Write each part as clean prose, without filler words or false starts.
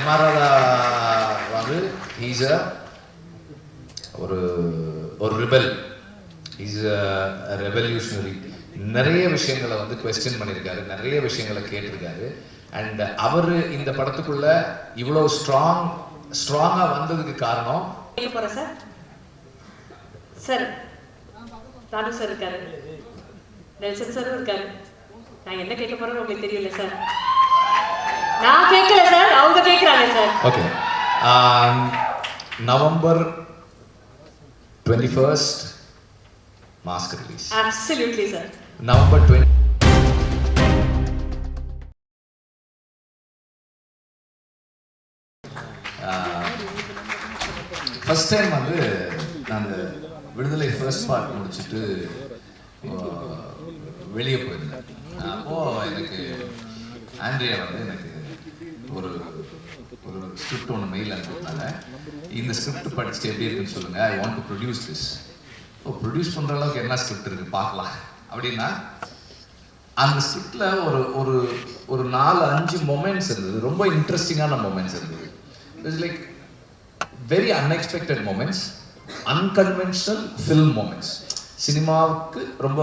MRR வந்து he's ஒரு rebel, is revolutionary. நிறைய விஷயங்களை வந்து குவெஸ்டின் பண்ணியிருக்காரு, நிறைய விஷயங்களை கேட்டிருக்காரு. அண்ட் அவர் இந்த படத்துக்குள்ள இவ்வளோ ஸ்ட்ராங்காக வந்ததுக்கு காரணம் சார் சார் தானு சார் இருக்காரு, நெல்சன் சாரும் இருக்காரு. நான் என்ன கேட்க போறேன்னு உங்களுக்கு தெரியல சார். நான் கேட்கல சார், அவங்க கேட்குறாங்க sir. Okay, November 21st mask release. Absolutely sir. November 20 first time வந்து நான் அந்த விடுதலை ஃபர்ஸ்ட் பார்ட் முடிச்சுட்டு வெளியே போயிருந்தேன். அப்போது எனக்கு ஆண்ட்ரியா வந்து எனக்கு ஒரு ஸ்கிரிப்ட் ஒன்று மெயில் அனுப்பினாங்க. இந்த ஸ்கிரிப்ட் படிச்சுட்டு எப்படி இருக்குன்னு சொல்லுங்கள், ஐ want to produce this. Produce பண்ணுற அளவுக்கு என்ன ஸ்கிரிப்ட் இருக்குது பார்க்கலாம் அப்படின்னா, அந்த ஸ்கிரிப்டில் ஒரு 4-5 மொமெண்ட்ஸ் இருந்தது, ரொம்ப இன்ட்ரெஸ்டிங்கான மொமெண்ட்ஸ் இருந்தது. It's like very unexpected moments, unconventional film moments. சினிமாவுக்கு ரொம்ப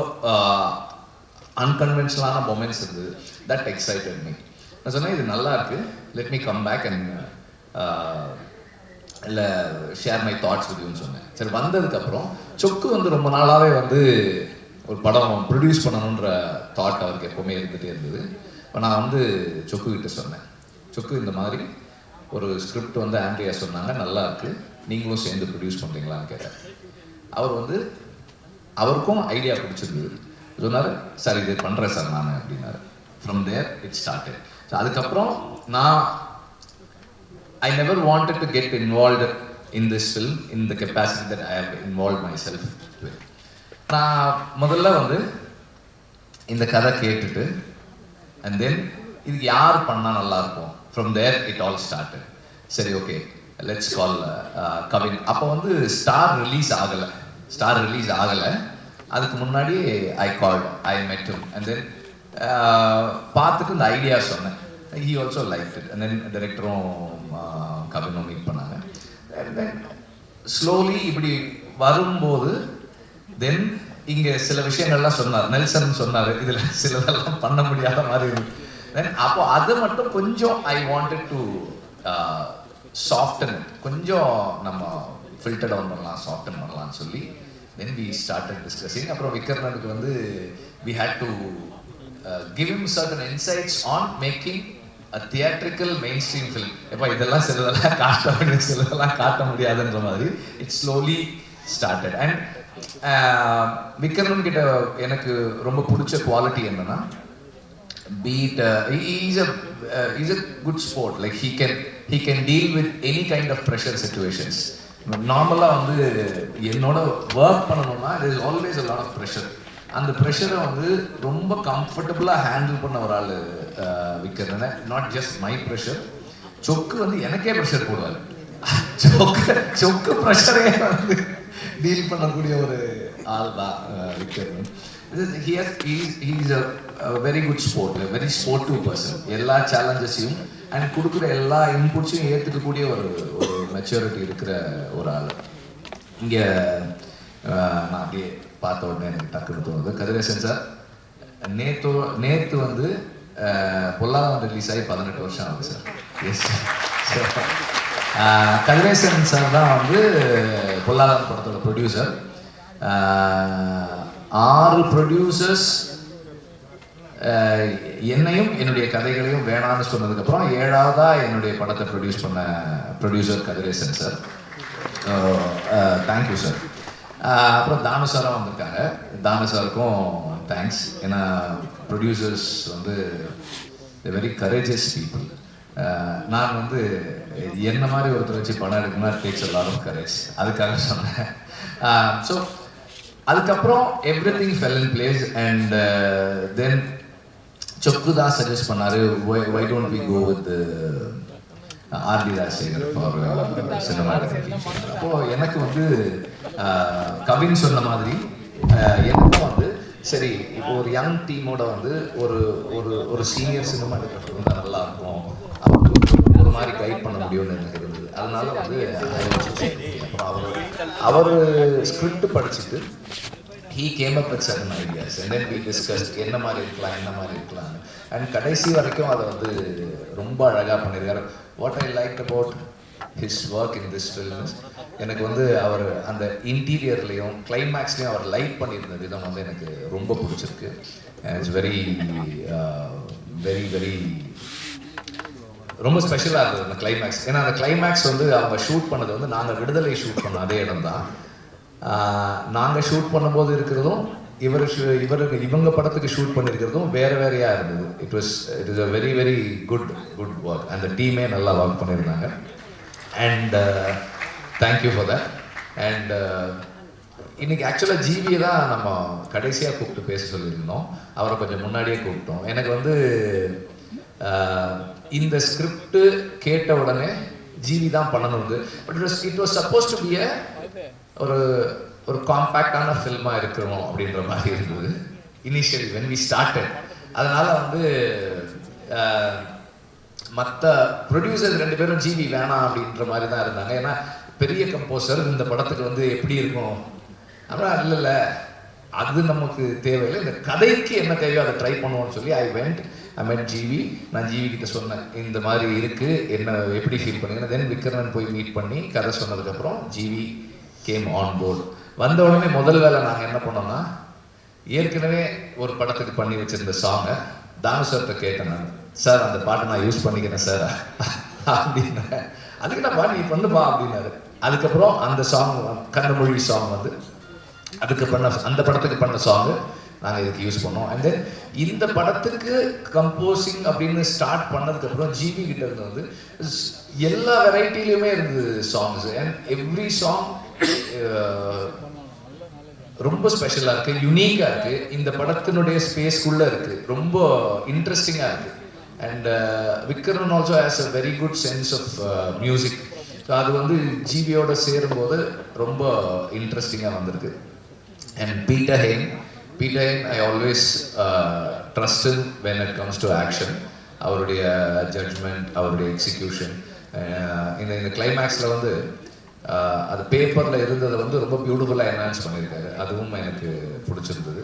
அன்கன்வென்ஷனலான மொமெண்ட்ஸ் இருந்தது. That excited me. நான் சொன்னேன், இது நல்லா இருக்கு, let me come back and இல்லை ஷேர் மை தாட்ஸ் வித்யூன்னு சொன்னேன். சரி, வந்ததுக்கப்புறம் சொக்கு வந்து ரொம்ப நாளாகவே வந்து ஒரு படம் ப்ரொடியூஸ் பண்ணணுன்ற தாட் அவருக்கு எப்போவுமே இருந்துகிட்டே இருந்தது. இப்போ நான் வந்து சொக்கு கிட்ட சொன்னேன், சொக்கு இந்த மாதிரி ஒரு ஸ்கிரிப்ட் வந்து ஆண்ட்ரியா சொன்னாங்க, நல்லா இருக்கு, நீங்களும் சேர்ந்து ப்ரொடியூஸ் பண்ணுறீங்களான்னு கேட்டேன். அவர் வந்து அவருக்கும் ஐடியா பிடிச்சிருந்தது. சொன்னார், சார் இது பண்ணுறேன் சார் நான் அப்படின்னாரு. From there it started. So அதுக்கப்புறம் நான் I never wanted to get involved in this film in the capacity that I have involved myself with. நான் முதல்ல வந்து இந்த கதை கேட்டுட்டு and then இது யார் பண்ணால் நல்லாயிருக்கும், from there it all started. சரி, ஓகே, லெட்ஸ் கால் கவின். அப்போ வந்து ஸ்டார் ரிலீஸ் ஆகலை. அதுக்கு முன்னாடி I met him and then பார்த்துட்டு இந்த ஐடியா சொன்னேன். He also liked it and then டைரக்டரும் கவினும் மீட் பண்ணாங்க. and then slowly இப்படி வரும்போது தென் இங்கே சில விஷயங்கள்லாம் சொன்னார், நெல்சன் சொன்னார், இதில் சிலதெல்லாம் பண்ண முடியாத மாதிரி இருக்கு. தென் அப்போ அது மட்டும் கொஞ்சம் I wanted to soften it, கொஞ்சம் நம்ம ஃபில்டர் டவுன் பண்ணலாம், சாஃப்டன் பண்ணலாம்னு சொல்லி then we started discussing. அப்புறம் விக்ரமனுக்கு வந்து we had to give him certain insights on making a theatrical mainstream film. எப்போ இதெல்லாம் சிலதெல்லாம் காட்ட முடியும், சிலதெல்லாம் காட்ட முடியாதுன்ற மாதிரி it slowly started. and Vikraman கிட்ட எனக்கு ரொம்ப பிடிச்ச குவாலிட்டி என்னன்னா, he's a good sport. Like he can deal with any kind of pressure situations. நார்மலாக வந்து என்னோட ஒர்க் பண்ணணும்னா there is always a lot of pressure. அந்த ப்ரெஷரை வந்து ரொம்ப கம்ஃபர்டபுளாக ஹேண்டில் பண்ண ஒரு ஆள் விற்கிறேன். நாட் ஜஸ்ட் மை ப்ரெஷர், சொக்கு வந்து எனக்கே ப்ரெஷர் போடுவார். சொக்கு ப்ரெஷரே வந்து டீல் பண்ணக்கூடிய ஒரு ஆள் தான் விற்கிறேன். He's a very good sport, a very sportive person. எல்லா சேலஞ்சஸையும் அண்ட் கொடுக்குற எல்லா இன்புட்ஸையும் ஏற்றுக்கக்கூடிய ஒரு மெச்சூரிட்டி இருக்கிற ஒரு ஆள். இங்கே நான் அப்படியே பார்த்த உடனே எனக்கு டக்குன்னு தோணுது, கதிரேசன் சார் நேற்று வந்து பொல்லாதவன் ரிலீஸ் ஆகி 18 வருஷம் ஆகுது sir. Yes sir, Kathiresan sir தான் வந்து பொல்லாதவன் படத்தோட ப்ரொடியூசர். 6 ப்ரொடியூசர்ஸ் என்னையும் என்னுடைய கதைகளையும் வேணான்னு சொன்னதுக்கப்புறம் 7ஆவதாக என்னுடைய படத்தை ப்ரொடியூஸ் பண்ண producer Kathiresan sir. Thank you sir. அப்புறம் தானு சாரும் வந்திருக்காங்க, தானு சாருக்கும் தேங்க்ஸ். ஏன்னா ப்ரொடியூசர்ஸ் வந்து வெரி கரேஜியஸ் பீப்புள். நான் வந்து என்ன மாதிரி ஒருத்தர் வச்சு படம் எடுக்கணும்னா takes a lot of courage, அதுக்காக சொன்னேன். ஸோ அதுக்கப்புறம் everything fell in place. And then சொக்கு தான் சஜஸ்ட் பண்ணார், why don't we go with RD Rajasekhar for cinematography. அப்போது எனக்கு வந்து கவின் சொன்ன மாதிரி எனக்கும் வந்து சரி, இப்போ ஒரு யங் டீமோட வந்து ஒரு சீனியர் சினிமாட்டோகிராஃபர் இருந்தால் நல்லாயிருக்கும், ஒரு மாதிரி ரைட் பண்ண முடியும்னு எனக்கு இருந்தது. அதனால வந்து அப்புறம் அவர் ஸ்கிரிப்ட் படிச்சுட்டு he came up with certain ideas and then we discussed என்ன மாதிரி இருக்கலாம் and கடைசி வரைக்கும் அதை வந்து ரொம்ப அழகாக பண்ணியிருக்காரு. What I like about his work in this film is எனக்கு வந்து அவர் அந்த இன்டீரியர்லேயும் கிளைமேக்ஸ்லேயும் அவர் லைட் பண்ணியிருந்த விதம் வந்து எனக்கு ரொம்ப பிடிச்சிருக்கு. இட்ஸ் வெரி வெரி வெரி ரொம்ப ஸ்பெஷலாக இருந்தது அந்த கிளைமேக்ஸ். ஏன்னா அந்த கிளைமேக்ஸ் வந்து அவங்க ஷூட் பண்ணது வந்து நாங்கள் விடுதலை ஷூட் பண்ண அதே இடம் தான். நாங்கள் ஷூட் பண்ணும்போது இருக்கிறதும் இவங்க படத்துக்கு ஷூட் பண்ணியிருக்கிறதும் வேறையாக இருந்தது. It is a very very good work. அந்த டீமே நல்லா ஒர்க் பண்ணியிருந்தாங்க. And thank you for that. And இன்னைக்கு ஆக்சுவலாக ஜிவியை தான் நம்ம கடைசியாக கூப்பிட்டு பேச சொல்லியிருந்தோம். அவரை கொஞ்சம் முன்னாடியே கூப்பிட்டோம். எனக்கு வந்து இந்த ஸ்கிரிப்டு கேட்ட உடனே ஜிவி தான் பண்ணணுது. But it was supposed to be ஒரு காம்பேக்டான ஃபில்மாக இருக்கணும் அப்படின்ற மாதிரி இருந்தது இனிஷியலி when we started. அதனால வந்து மற்ற ப்ரொடியூசர்ஸ் 2 பேரும் ஜிவி வேணாம் அப்படின்ற மாதிரி தான் இருந்தாங்க. ஏன்னா பெரிய கம்போசர் இந்த படத்துக்கு வந்து எப்படி இருக்கும் அப்புறம் இல்லை அது நமக்கு தேவையில்லை, இந்த கதைக்கு என்ன தேவையோ அதை ட்ரை பண்ணுவோம்னு சொல்லி ஐ met ஜிவி. நான் ஜிவி கிட்ட சொன்னேன் இந்த மாதிரி இருக்குது, என்ன எப்படி ஃபீல் பண்ணுங்க. தென் விக்ரமன் போய் மீட் பண்ணி கதை சொன்னதுக்கப்புறம் ஜிவி கேம் ஆன் போர்டு. வந்த உடனே முதல் வேலை நாங்கள் என்ன பண்ணோம்னா, ஏற்கனவே ஒரு படத்துக்கு பண்ணி வச்சிருந்த சாங்கை தானு சார்கிட்ட கேட்டேன். நான் சார் அந்த பாட்டை நான் யூஸ் பண்ணிக்கிறேன் சார் அப்படின்னேன். அதுக்கு நான் பாட்டு நீ பண்ணுப்பா அப்படின்னாரு. அதுக்கப்புறம் அந்த சாங் கண்ணமொழி சாங் வந்து அதுக்கு அந்த படத்துக்கு பண்ண சாங்கு நாங்கள் இதுக்கு யூஸ் பண்ணோம். அண்ட் தென் இந்த படத்துக்கு கம்போசிங் அப்படின்னு ஸ்டார்ட் பண்ணதுக்கப்புறம் ஜிவி கிட்ட இருந்து வந்து எல்லா வெரைட்டிலையுமே இருந்தது சாங்ஸ். அண்ட் எவ்ரி சாங் ரொம்ப ஸ்பெஷலாக இருக்குது, யுனீக்காக இருக்குது, இந்த படத்தினுடைய ஸ்பேஸ்க்குள்ளே இருக்குது, ரொம்ப இன்ட்ரெஸ்டிங்காக இருக்குது. And Vikraman also has a very good sense of music. So அது வந்து ஜிவியோட சேரும்போது ரொம்ப இன்ட்ரெஸ்டிங்காக வந்திருக்கு. And Peter Hein I always trust in when it comes to action. அவருடைய ஜட்ஜ்மெண்ட், அவருடைய எக்ஸிக்யூஷன், இந்த கிளைமேக்ஸில் வந்து அது பேப்பரில் இருந்ததை வந்து ரொம்ப பியூட்டிஃபுல்லாக என்ஹான்ஸ் பண்ணியிருக்காரு. அதுவும் எனக்கு பிடிச்சிருந்தது.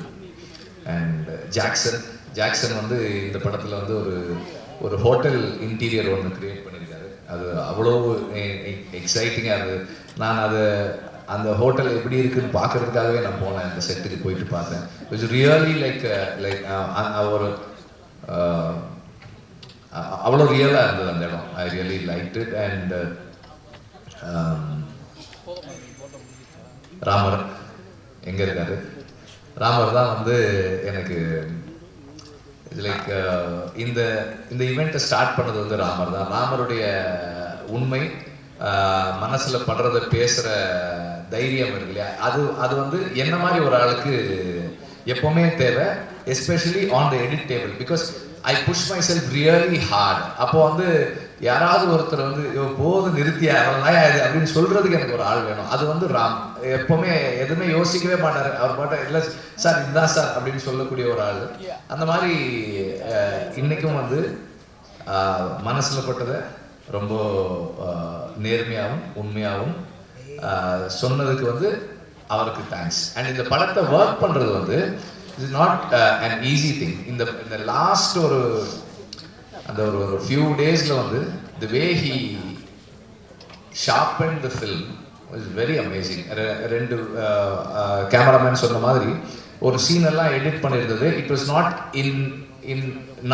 அண்ட் ஜாக்சன் வந்து இந்த படத்தில் வந்து ஒரு ஹோட்டல் இன்டீரியர் ஒன்று க்ரியேட் பண்ணியிருக்காரு. அது அவ்வளோ எக்ஸைட்டிங்காக இருந்தது. நான் அந்த ஹோட்டல் எப்படி இருக்குன்னு பார்க்கறதுக்காகவே நான் போனேன். அந்த செட்டுக்கு போயிட்டு பார்த்தேன். இட்ஸ் ரியலி லைக் ஒரு அவ்வளோ ரியலாக இருந்தது அந்த இடம். ஐ really like it. And Ramar எங்கே இருக்காரு? ராமர் தான் வந்து எனக்கு லைக் இந்த ஈவெண்ட்டை ஸ்டார்ட் பண்ணது வந்து ராமர் தான். ராமருடைய உண்மை மனசில் படுறத பேசுகிற தைரியம் இருக்கு இல்லையா, அது வந்து என்ன மாதிரி ஒரு ஆளுக்கு எப்போவுமே தேவை, especially on the edit table. Because I push myself really hard. அப்போ வந்து யாராவது ஒருத்தர் வந்து போது நிறுத்தியா இது அப்படின்னு சொல்கிறதுக்கு எனக்கு ஒரு ஆள் வேணும். அது வந்து ராம் எப்போவுமே எதுவுமே யோசிக்கவே மாட்டார். அவர் பாட்ட இல்லை சார் இதுதான் சார் அப்படின்னு சொல்லக்கூடிய ஒரு ஆள். அந்த மாதிரி இன்றைக்கும் வந்து மனசில் பட்டதை ரொம்ப நேர்மையாகவும் உண்மையாகவும் சொன்னதுக்கு வந்து அவருக்கு தேங்க்ஸ். அண்ட் இந்த படத்தை ஒர்க் பண்ணுறது வந்து it's not an easy thing. இந்த லாஸ்ட் ஒரு ஃபியூ டேஸில் வந்து the way he sharpen the film is very amazing. 2 cameraman சொன்ன மாதிரி ஒரு சீன் எல்லாம் எடிட் பண்ணியிருந்தது. இட் வாஸ் நாட் இன்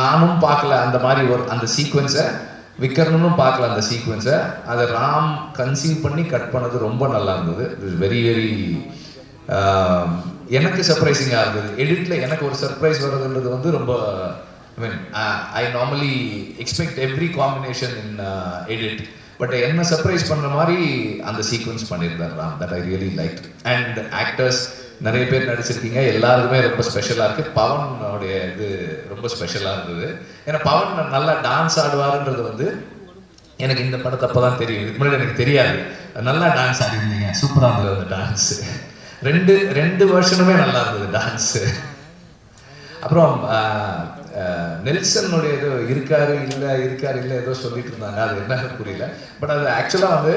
நானும் பார்க்கல அந்த மாதிரி அந்த சீக்வன்ஸை, விக்ரமனும் பார்க்கல அந்த சீக்வன்ஸை. அதை ராம் கன்சீவ் பண்ணி கட் பண்ணது ரொம்ப நல்லா இருந்தது. இட் இஸ் வெரி வெரி எனக்கு சர்ப்ரைசிங்காக இருந்தது. எடிட்டில் எனக்கு ஒரு சர்ப்ரைஸ் வர்றதுன்றது வந்து ரொம்ப I normally expect every combination in edit, but என்ன சர்ப்ரைஸ் பண்ணுற மாதிரி அந்த சீக்வன்ஸ் பண்ணியிருந்தார் Ram. That I really like. And actors நிறைய பேர் நடிச்சிருக்கீங்க, எல்லாருக்குமே ரொம்ப ஸ்பெஷலாக இருக்குது. பவனுடைய இது ரொம்ப ஸ்பெஷலாக இருந்தது. ஏன்னா பவன் நல்லா டான்ஸ் ஆடுவாருன்றது வந்து எனக்கு இந்த படத்தை அப்போ தான் தெரியும். இதுக்கு முன்னாடி எனக்கு தெரியாது. நல்லா டான்ஸ் ஆடிருந்தீங்க, சூப்பராக இருந்தது அந்த டான்ஸு. ரெண்டு வருஷனுமே நல்லா இருந்தது டான்ஸு. அப்புறம் நெல்சனுடைய ஏதோ இருக்காரு இல்லை ஏதோ சொல்லிட்டு இருந்தாங்க, அது என்னன்னு புரியல. பட் அது ஆக்சுவலாக வந்து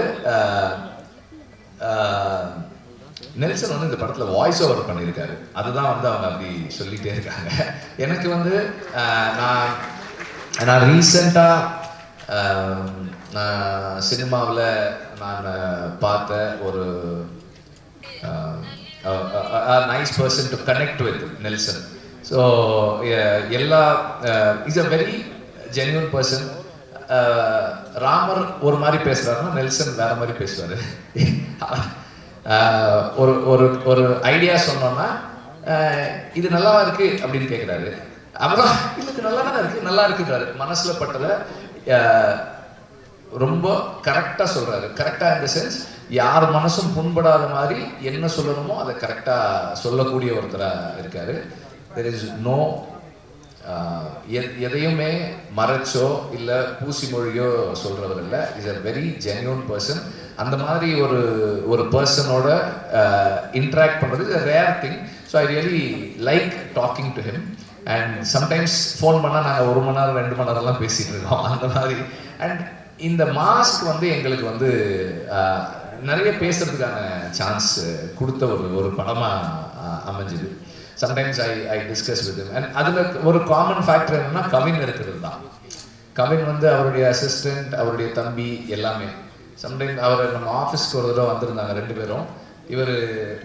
நெல்சன் வந்து இந்த படத்தில் வாய்ஸ் ஓவர் பண்ணியிருக்காரு. அதுதான் வந்து அவங்க அப்படி சொல்லிகிட்டே இருக்காங்க. எனக்கு வந்து நான் ரீசெண்டாக நான் சினிமாவில் நான் பார்த்த ஒரு nice person to connect with Nelson. So எல்லா is a very genuine person. Ramar ஒரு மாதிரி பேசுகிறாருன்னா நெல்சன் வேற மாதிரி பேசுவார். ஒரு ஒரு ஒரு ஐடியா சொன்னோன்னா இது நல்லா இருக்கு அப்படின்னு கேட்குறாரு. அப்புறம் இல்லை இது நல்லா தானே இருக்கு, நல்லா இருக்குன்றாரு. மனசில் பட்டதை ரொம்ப கரெக்டாக சொல்கிறாரு. கரெக்டாக இந்த சென்ஸ் யார் மனசும் புண்படாத மாதிரி என்ன சொல்லணுமோ அதை கரெக்டாக சொல்லக்கூடிய ஒருத்தராக இருக்கார். தெர் இஸ் நோ எதையுமே மறைச்சோ இல்லை பூசி மொழியோ சொல்கிறவர் இல்லை. Is a very genuine person. அந்த மாதிரி ஒரு பர்சனோட இன்ட்ராக்ட் பண்ணுறது is a rare thing. So I really like talking to him. And sometimes phone பண்ணால் நாங்கள் 1 மணி நேரம் 2 மணி நேரம்லாம் பேசிகிட்டு இருக்கோம் அந்த மாதிரி. அண்ட் இந்த மாஸ்க் வந்து எங்களுக்கு வந்து நிறைய பேசுறதுக்கான சான்ஸ் கொடுத்த ஒரு படமாக அமைஞ்சுது. Sometimes I discuss with him. And அதில் ஒரு காமன் ஃபேக்டர் என்னன்னா கவின் இருக்கிறது தான். கவின் வந்து அவருடைய அசிஸ்டண்ட், அவருடைய தம்பி எல்லாமே. சம்டைம் அவர் நம்ம ஆஃபீஸ்க்கு ஒரு தடவை வந்திருந்தாங்க 2 பேரும். இவர்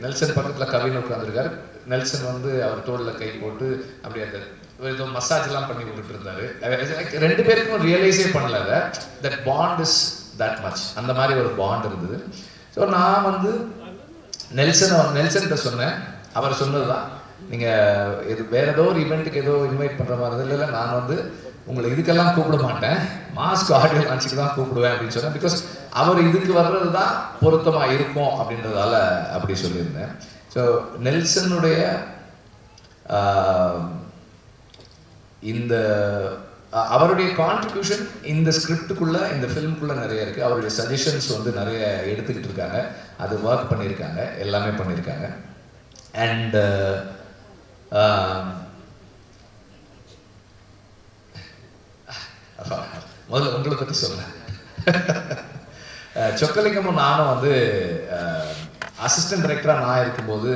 நெல்சன் பக்கத்தில் கவின் உட்காந்துருக்காரு. நெல்சன் வந்து அவர் தோளில் கை போட்டு அப்படி அந்த ஏதோ மசாஜ்லாம் பண்ணி விட்டுட்டு இருந்தாரு. 2 பேருக்கும் ரியலைஸே பண்ணல that bond is that much. அந்த மாதிரி ஒரு பாண்ட் இருந்தது. ஸோ நான் வந்து நெல்சன்கிட்ட சொன்னேன். அவர் சொன்னது தான், நீங்கள் இது வேற ஏதோ ஒரு ஈவெண்ட்டுக்கு ஏதோ இன்வைட் பண்ணுற மாதிரி இல்லை, நான் வந்து உங்களை இதுக்கெல்லாம் கூப்பிட மாட்டேன், மாஸ்க் ஆடியோ லான்ச்சுக்கு தான் கூப்பிடுவேன் அப்படின்னு சொன்னேன். பிகாஸ் அவர் இதுக்கு வர்றது தான் பொருத்தமாக இருக்கும் அப்படின்றதால அப்படி சொல்லியிருந்தேன். ஸோ நெல்சனுடைய இந்த அவருடைய கான்ட்ரிபியூஷன் இந்த ஸ்கிரிப்டுக்குள்ளே, இந்த ஃபிலிம்குள்ளே நிறைய இருக்குது. அவருடைய சஜஷன்ஸ் வந்து நிறைய எடுத்துக்கிட்டு இருக்காங்க. அது ஒர்க் பண்ணியிருக்காங்க, எல்லாமே பண்ணியிருக்காங்க. அண்ட் முதல்ல உங்களை பற்றி சொல்றேன். சொக்கலிங்கமும் நானும் வந்து அசிஸ்டன்ட் டைரக்டராக நான் இருக்கும்போது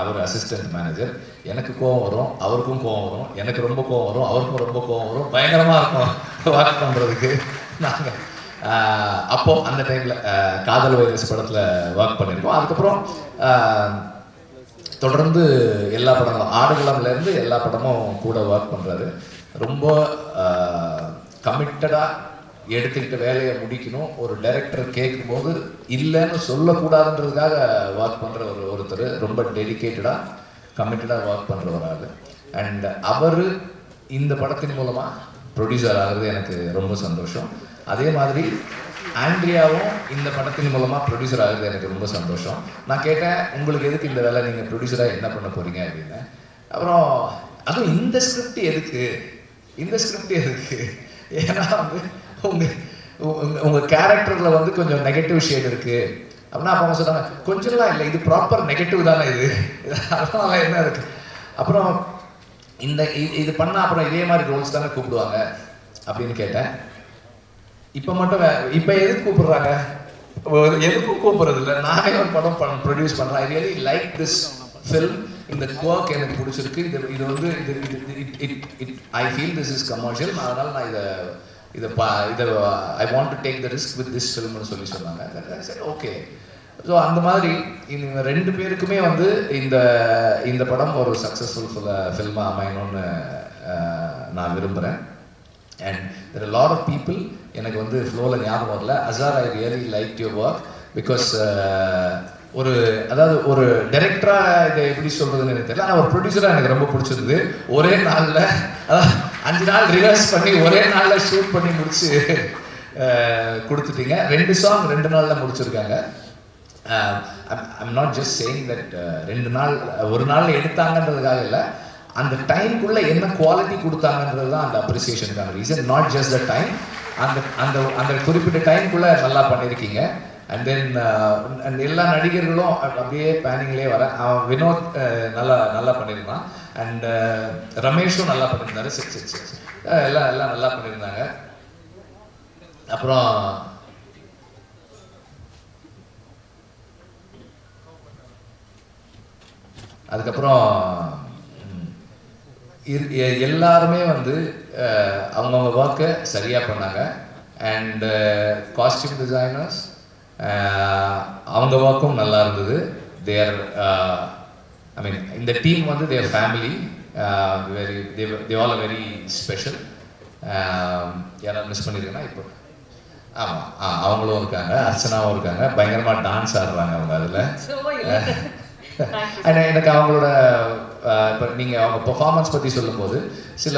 அவர் அசிஸ்டன்ட் மேனேஜர். எனக்கு கோவம் வரும், அவருக்கும் கோவம் வரும், எனக்கு ரொம்ப கோவம் வரும், அவருக்கும் ரொம்ப கோவம் வரும். பயங்கரமாக இருக்கும் ஒர்க் பண்ணுறதுக்கு. நாங்கள் அப்போது அந்த டைமில் காதல் வைரஸ் படத்தில் ஒர்க் பண்ணியிருக்கோம். அதுக்கப்புறம் தொடர்ந்து எல்லா படங்களும் ஆடுகளம்லேருந்து எல்லா படமும் கூட ஒர்க் பண்ணுறாரு. ரொம்ப கமிட்டடாக எடுத்துக்கிட்ட வேலையை முடிக்கணும். ஒரு டைரக்டர் கேட்கும்போது இல்லைன்னு சொல்லக்கூடாதுன்றதுக்காக ஒர்க் பண்ணுற ஒருத்தர். ரொம்ப டெடிக்கேட்டடாக கமிட்டடாக ஒர்க் பண்ணுற ஒரு ஆள். அண்ட் அவர் இந்த படத்தின் மூலமாக ப்ரொடியூசர் ஆகிறது எனக்கு ரொம்ப சந்தோஷம். அதே மாதிரி ஆண்ட்ரியாவும் இந்த படத்தின் மூலமாக ப்ரொடியூசர் ஆகுது எனக்கு ரொம்ப சந்தோஷம். நான் கேட்டேன், உங்களுக்கு எதுக்கு இந்த வேலை, நீங்கள் ப்ரொடியூசராக என்ன பண்ண போகிறீங்க அப்படின்னு. அப்புறம் அதுவும் இந்த ஸ்கிரிப்ட் எதுக்கு, இந்த ஸ்கிரிப்ட் எதுக்கு, ஏன்னா வந்து உங்கள் கேரக்டரில் வந்து கொஞ்சம் நெகட்டிவ் ஷேட் இருக்குது அப்படின்னா அப்போ அவங்க சொன்னாங்க, கொஞ்சம்லாம் இல்லை, இது ப்ராப்பர் நெகட்டிவ் தானே இது, அதனால என்ன இருக்குது. அப்புறம் இது பண்ணால் அப்புறம் இதே மாதிரி ரோல்ஸ் தானே கூப்பிடுவாங்க அப்படின்னு கேட்டேன். இப்போ மட்டும் இப்போ எதுக்கு கூப்பிடுறாங்க, எதுக்கும் கூப்பிடுறது இல்லை, நானே ஒரு படம் ப்ரொடியூஸ் பண்ணுறேன். I really like this film. இந்த ஒர்க் எனக்கு பிடிச்சிருக்கு. இது வந்து I feel this is commercial. அதனால் நான் இதை I want to take the risk with this ஃபில்ம்னு சொல்லி சொன்னாங்க. சரி, ஓகே. ஸோ அந்த மாதிரி இவங்க 2 பேருக்குமே வந்து இந்த படம் ஒரு சக்ஸஸ்ஃபுல் ஃபில்மாக அமையணும்னு நான் விரும்புகிறேன். And there are a lot of people, எனக்கு வந்து ஃப்ளோவில் ஞாபகம் வரல. அசார், ஐ really like your work. Because அதாவது ஒரு டைரக்டராக இதை எப்படி சொல்கிறதுன்னு எனக்கு தெரியல, ஆனால் ஒரு ப்ரொடியூசராக எனக்கு ரொம்ப பிடிச்சிருந்தது. ஒரே நாளில், அதாவது 5 நாள் ரிஹர்ஸ் பண்ணி ஒரே நாளில் ஷூட் பண்ணி முடிச்சு கொடுத்துட்டீங்க. 2 சாங் 2 நாளில் முடிச்சிருக்காங்க. I'm not just saying that 2 நாள் ஒரு நாளில் எடுத்தாங்கன்றதுக்காக இல்லை, அந்த டைம்குள்ளே என்ன குவாலிட்டி கொடுத்தாங்கன்றது தான் அந்த அப்ரிசியேஷனுக்கான reason. Not just the time, அந்த குறிப்பிட்ட டைம்குள்ளே நல்லா பண்ணியிருக்கீங்க. அண்ட் தென் எல்லா நடிகர்களும் அப்படியே பேனிங்லேயே வர அவன் வினோத் நல்லா பண்ணியிருந்தான். அண்ட் ரமேஷும் நல்லா பண்ணியிருந்தாரு. சரி எல்லாம் நல்லா பண்ணியிருந்தாங்க. அப்புறம் அதுக்கப்புறம் எல்லாருமே வந்து அவங்கவுங்க ஒர்க்கை சரியாக பண்ணாங்க. அண்ட் காஸ்டியூம் டிசைனர்ஸ் அவங்க ஒர்க்கும் நல்லா இருந்தது. தேர் ஐ மீன் இந்த டீம் வந்து their family, very they all very special. யாராவது மிஸ் பண்ணியிருக்கேன்னா இப்போ ஆமாம் அவங்களும் இருக்காங்க, அர்ச்சனாவும் இருக்காங்க. பயங்கரமாக டான்ஸ் ஆடுறாங்க அவங்க அதில். எனக்கு அவங்களோட இப்போ நீங்கள் அவங்க பெர்ஃபார்மன்ஸ் பற்றி சொல்லும்போது சில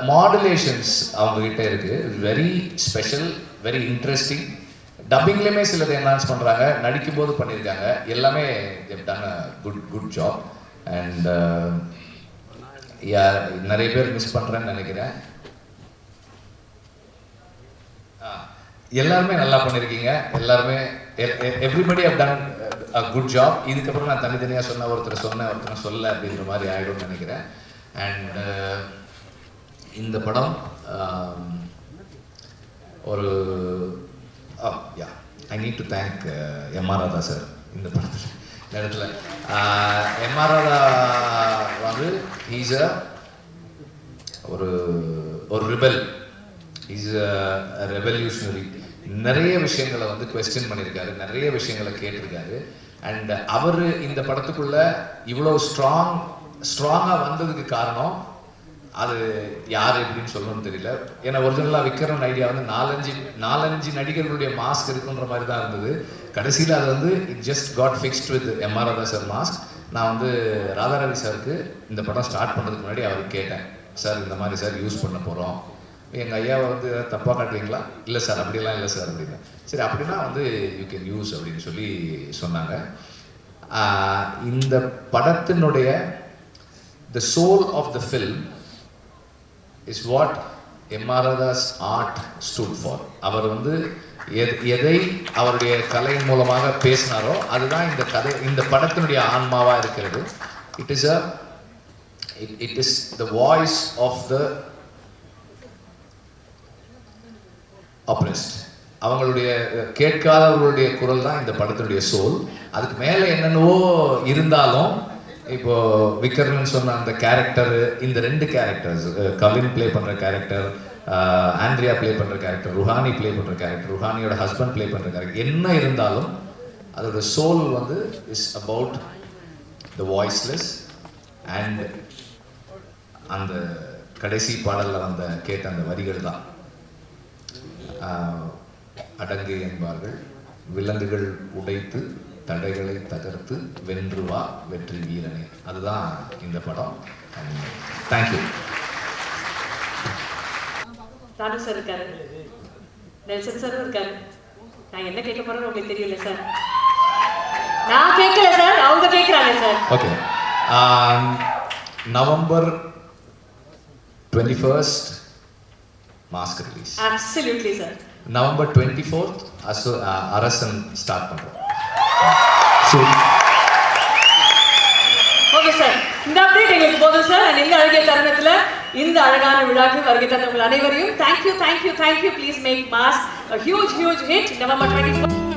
மாடுலேஷன்ஸ் அவங்ககிட்ட இருக்குது. Very special, very interesting. டப்பிங்லேயுமே சிலது என்ஹான்ஸ் பண்ணுறாங்க, நடிக்கும்போது பண்ணியிருக்காங்க. எல்லாமே done a good job. And நிறைய பேர் மிஸ் பண்ணுறேன்னு நினைக்கிறேன். எல்லாருமே நல்லா பண்ணியிருக்கீங்க. எல்லாருமே everybody have done a good job. இதுக்கப்புறம் நான் தனித்தனியாக ஒருத்தரை சொல்ல அப்படின்ற மாதிரி ஆகிடும்னு நினைக்கிறேன். அண்ட் இந்த படம் ஒரு I need to thank MR. Radha sir. இந்த படத்தில் இந்த இடத்துல எம்.ஆர். ராதா வந்து ஈஸ் ஒரு ரிபல், இஸ் அ ரெவல்யூஷனரி. நிறைய விஷயங்களை வந்து குவெஸ்டின் பண்ணியிருக்காரு, நிறைய விஷயங்களை கேட்டிருக்காரு. அண்ட் அவர் இந்த படத்துக்குள்ள இவ்வளோ ஸ்ட்ராங்காக வந்ததுக்கு காரணம் அது யார் எப்படின்னு சொல்லணும்னு தெரியல. ஏன்னா ஒரிஜினலாக விக்ரம் ஐடியா வந்து நாலஞ்சு நடிகர்களுடைய மாஸ்க் இருக்குன்ற மாதிரி தான் இருந்தது. கடைசியில் அது வந்து it just got fixed with MR. Radha sir mask. நான் வந்து ராதாரவி சாருக்கு இந்த படம் ஸ்டார்ட் பண்ணுறதுக்கு முன்னாடி அவருக்கு கேட்டேன், சார் இந்த மாதிரி சார் யூஸ் பண்ண போகிறோம், எங்கள் ஐயாவை வந்து தப்பாக காட்டுவீங்களா? இல்லை சார் அப்படிலாம் இல்லை சார் அப்படின்னு. சரி அப்படின்னா வந்து யூ கேன் யூஸ் அப்படின்னு சொல்லி சொன்னாங்க. இந்த படத்தினுடைய the soul of the film is what M R. Radha's art stood for. அவர் வந்து எதை அவருடைய கலையின் மூலமாக பேசினாரோ அதுதான் இந்த படத்தினுடைய ஆன்மாவாக இருக்கிறது. It is the voice of the oppressed. அவங்களுடைய கேட்காதவர்களுடைய குரல் தான் இந்த படத்தினுடைய சோல். அதுக்கு மேலே என்னென்னவோ இருந்தாலும் இப்போ விக்ரமன் சொன்ன அந்த கேரக்டர், இந்த 2 கேரக்டர்ஸ், கவின் பிளே பண்ணுற கேரக்டர், ஆண்ட்ரியா பிளே பண்ணுற கேரக்டர், ருஹானி பிளே பண்ணுற கேரக்டர், ருஹானியோட ஹஸ்பண்ட் பிளே பண்ணுற கேரக்டர், என்ன இருந்தாலும் அதோட சோல் வந்து is about the voiceless. And அந்த கடைசி பாடலில் வந்த கேட்ட அந்த வரிகள் தான், அடங்கு என்பார்கள் விலங்குகள் உடைத்து தடைகளை தகர்த்து வென்று வா வெற்றி வீரனே. அதுதான் இந்த படம். தேங்க்யூ. தானு சார் இருக்காரு, நெல்சன் சாரும் இருக்காரு. நான் என்ன கேட்க போறேன்னு உங்களுக்கு தெரியல சார். நான் கேட்கல சார், அவங்க கேட்கறாங்க sir. Okay. November 21st mask release. Absolutely sir. November 24th அரசன் ஸ்டார்ட் பண்றோம். ஓகே சார், இந்த அப்டேட் எங்களுக்கு போதும் சார். இந்த அழகிய தருணத்துல இந்த அழகான விழாக்கு வருகை தந்த உங்கள் அனைவரையும் thank you. Please make Mask a huge hit November 24th.